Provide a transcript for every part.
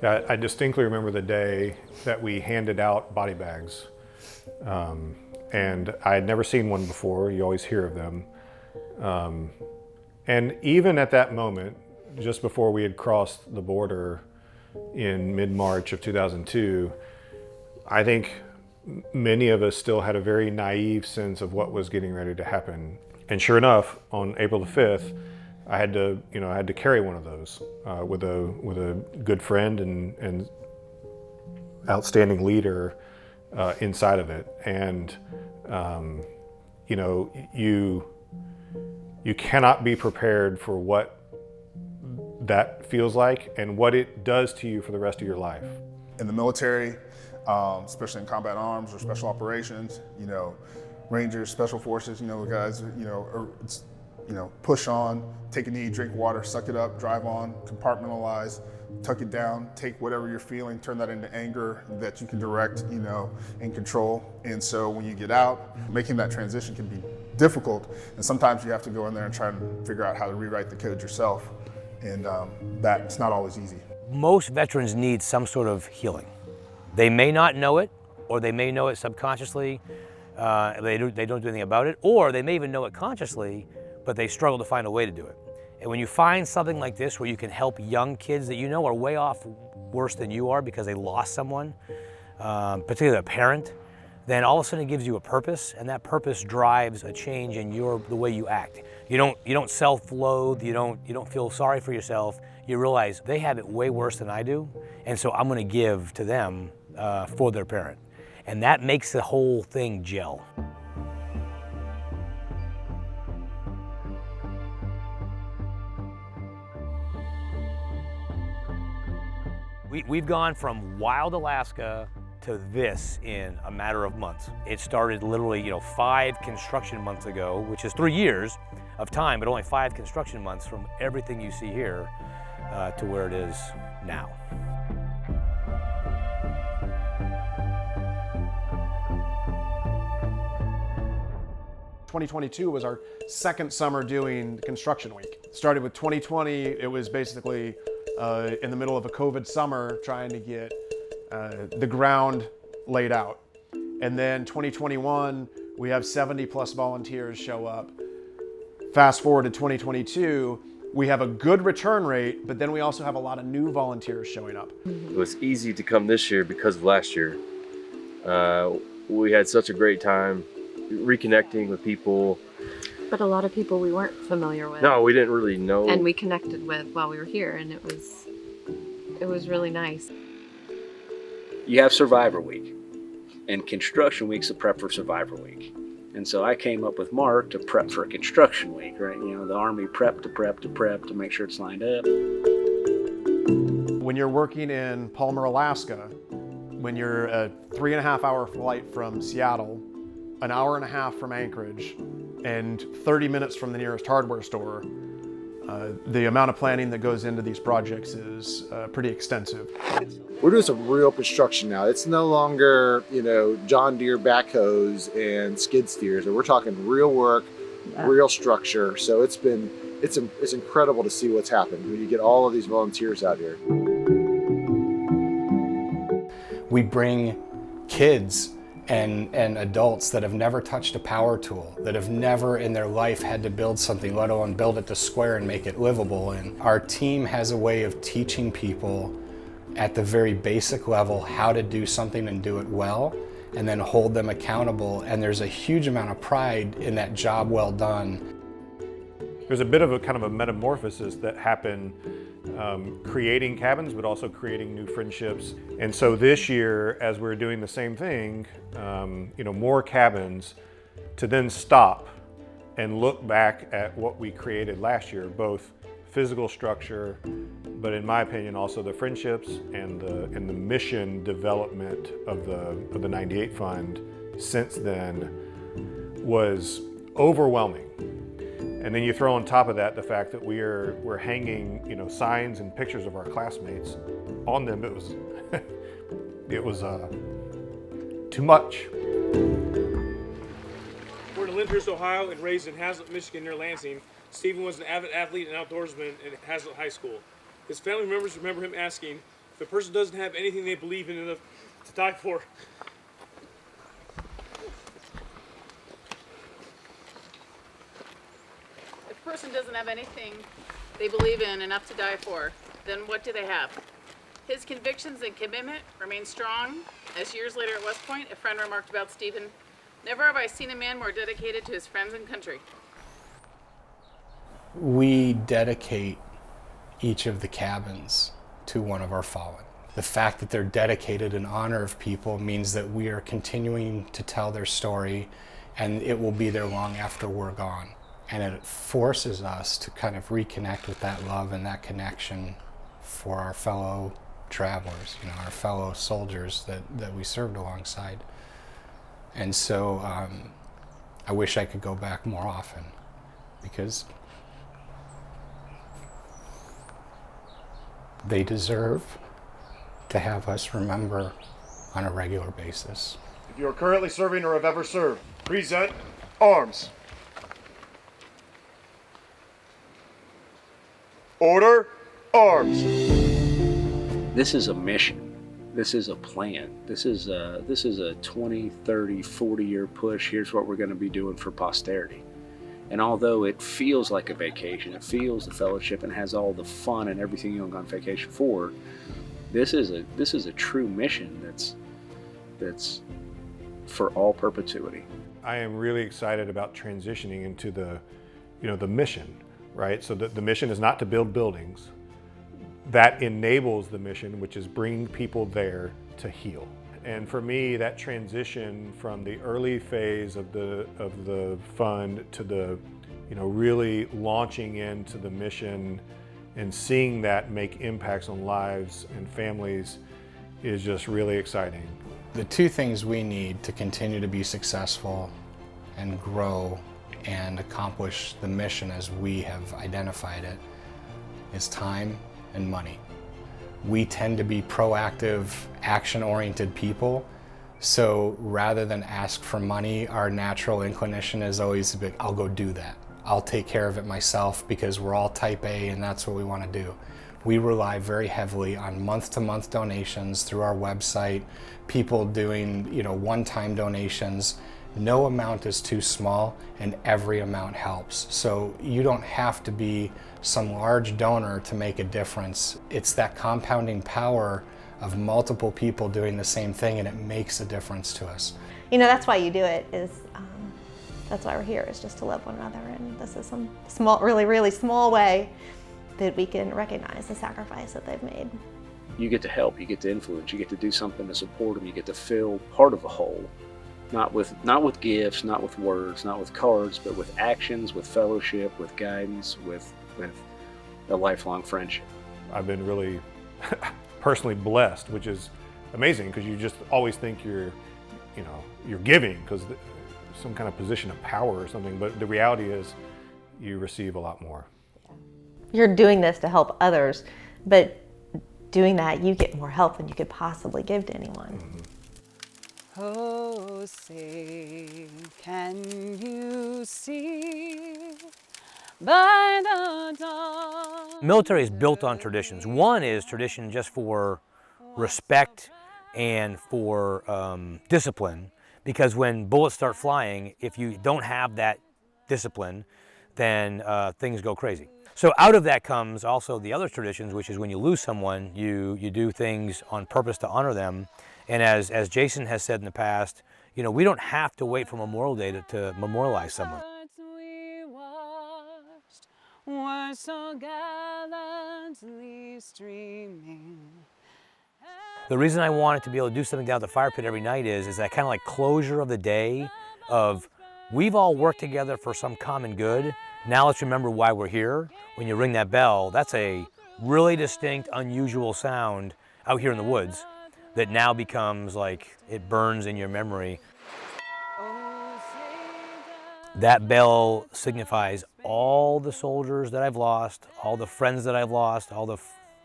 I distinctly remember the day that we handed out body bags. And I had never seen one before. You always hear of them. And even at that moment, just before we had crossed the border in mid-March of 2002, I think many of us still had a very naive sense of what was getting ready to happen. And sure enough, on April the 5th, I had to carry one of those with a good friend and outstanding leader inside of it. And you cannot be prepared for what that feels like and what it does to you for the rest of your life. In the military, especially in combat arms or special operations, Rangers, special forces, the guys, it's, push on, take a knee, drink water, suck it up, drive on, compartmentalize, tuck it down, take whatever you're feeling, turn that into anger that you can direct, and control. And so when you get out, making that transition can be difficult. And sometimes you have to go in there and try and figure out how to rewrite the code yourself. And that's not always easy. Most veterans need some sort of healing. They may not know it, or they may know it subconsciously. They don't do anything about it, or they may even know it consciously, but they struggle to find a way to do it. And when you find something like this where you can help young kids that you know are way off worse than you are because they lost someone, particularly a parent, then all of a sudden it gives you a purpose, and that purpose drives a change in the way you act. You don't self-loathe, you don't feel sorry for yourself. You realize they have it way worse than I do, and so I'm going to give to them for their parent. And that makes the whole thing gel. We've gone from wild Alaska to this in a matter of months. It started literally, 5 construction months ago, which is 3 years of time, but only 5 construction months from everything you see here to where it is now. "2022 was our second summer doing Construction Week. Started with 2020, it was basically in the middle of a COVID summer trying to get the ground laid out. And then 2021, we have 70 plus volunteers show up. Fast forward to 2022, we have a good return rate, but then we also have a lot of new volunteers showing up. It was easy to come this year because of last year. We had such a great time reconnecting with people. But a lot of people we weren't familiar with. No, we didn't really know. And we connected with while we were here, and it was really nice. You have Survivor Week, and Construction Week's a prep for Survivor Week. And so I came up with Mark to prep for Construction Week, right? The Army prep to make sure it's lined up. When you're working in Palmer, Alaska, when you're a 3.5-hour flight from Seattle, an hour and a half from Anchorage, and 30 minutes from the nearest hardware store, the amount of planning that goes into these projects is pretty extensive. We're doing some real construction now. It's no longer, John Deere backhoes and skid steers. We're talking real work, real structure. So it's incredible to see what's happened when you get all of these volunteers out here. We bring kids and adults that have never touched a power tool, that have never in their life had to build something, let alone build it to square and make it livable. And our team has a way of teaching people at the very basic level how to do something and do it well, and then hold them accountable. And there's a huge amount of pride in that job well done. There's a bit of a kind of a metamorphosis that happened creating cabins, but also creating new friendships. And so this year, as we're doing the same thing, more cabins, to then stop and look back at what we created last year, both physical structure, but in my opinion, also the friendships and the mission development of the 98 Fund since then was overwhelming. And then you throw on top of that the fact that we're hanging, signs and pictures of our classmates on them. It was too much. Born in Lyndhurst, Ohio, and raised in Hazlet, Michigan, near Lansing, Stephen was an avid athlete and outdoorsman at Hazlet High School. His family members remember him asking if the person doesn't have anything they believe in enough to die for. If a person doesn't have anything they believe in enough to die for, then what do they have? His convictions and commitment remain strong. As years later at West Point, a friend remarked about Stephen, "Never have I seen a man more dedicated to his friends and country." We dedicate each of the cabins to one of our fallen. The fact that they're dedicated in honor of people means that we are continuing to tell their story, and it will be there long after we're gone. And it forces us to kind of reconnect with that love and that connection for our fellow travelers, our fellow soldiers that we served alongside. And so I wish I could go back more often, because they deserve to have us remember on a regular basis. If you are currently serving or have ever served, present arms. Order, arms. This is a mission. This is a plan. This is a 20, 30, 40-year push. Here's what we're going to be doing for posterity. And although it feels like a vacation, it feels a fellowship and has all the fun and everything you don't go on vacation for, this is a true mission that's for all perpetuity. I am really excited about transitioning into the mission, right? So the mission is not to build buildings. That enables the mission, which is bringing people there to heal. And for me, that transition from the early phase of the fund to the, really launching into the mission and seeing that make impacts on lives and families is just really exciting. The two things we need to continue to be successful and grow and accomplish the mission as we have identified it is time and money. We tend to be proactive, action-oriented people, so rather than ask for money, our natural inclination is always a bit, I'll go do that. I'll take care of it myself because we're all type A and that's what we want to do. We rely very heavily on month-to-month donations through our website, people doing, one-time donations. No amount is too small and every amount helps. So you don't have to be some large donor to make a difference. It's that compounding power of multiple people doing the same thing, and it makes a difference to us. That's why you do it, that's why we're here, is just to love one another. And this is some small, really, really small way that we can recognize the sacrifice that they've made. You get to help, you get to influence, you get to do something to support them, you get to feel part of a whole. Not with gifts, not with words, not with cards, but with actions, with fellowship, with guidance, with a lifelong friendship. I've been really personally blessed, which is amazing because you just always think you're giving because some kind of position of power or something, but the reality is you receive a lot more. You're doing this to help others, but doing that, you get more help than you could possibly give to anyone. Mm-hmm. Oh, say, can you see by the dawn? Military is built on traditions. One is tradition just for respect and for discipline, because when bullets start flying, if you don't have that discipline, then things go crazy. So out of that comes also the other traditions, which is when you lose someone, you do things on purpose to honor them. And as Jason has said in the past, we don't have to wait for Memorial Day to memorialize someone. Were so gallantly streaming. The reason I wanted to be able to do something down at the fire pit every night is that kind of like closure of the day of we've all worked together for some common good. Now let's remember why we're here. When you ring that bell, that's a really distinct, unusual sound out here in the woods that now becomes like it burns in your memory. That bell signifies all the soldiers that I've lost, all the friends that I've lost, all the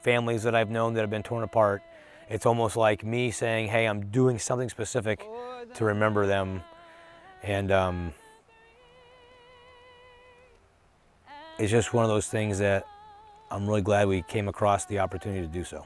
families that I've known that have been torn apart. It's almost like me saying, hey, I'm doing something specific to remember them. And it's just one of those things that I'm really glad we came across the opportunity to do so.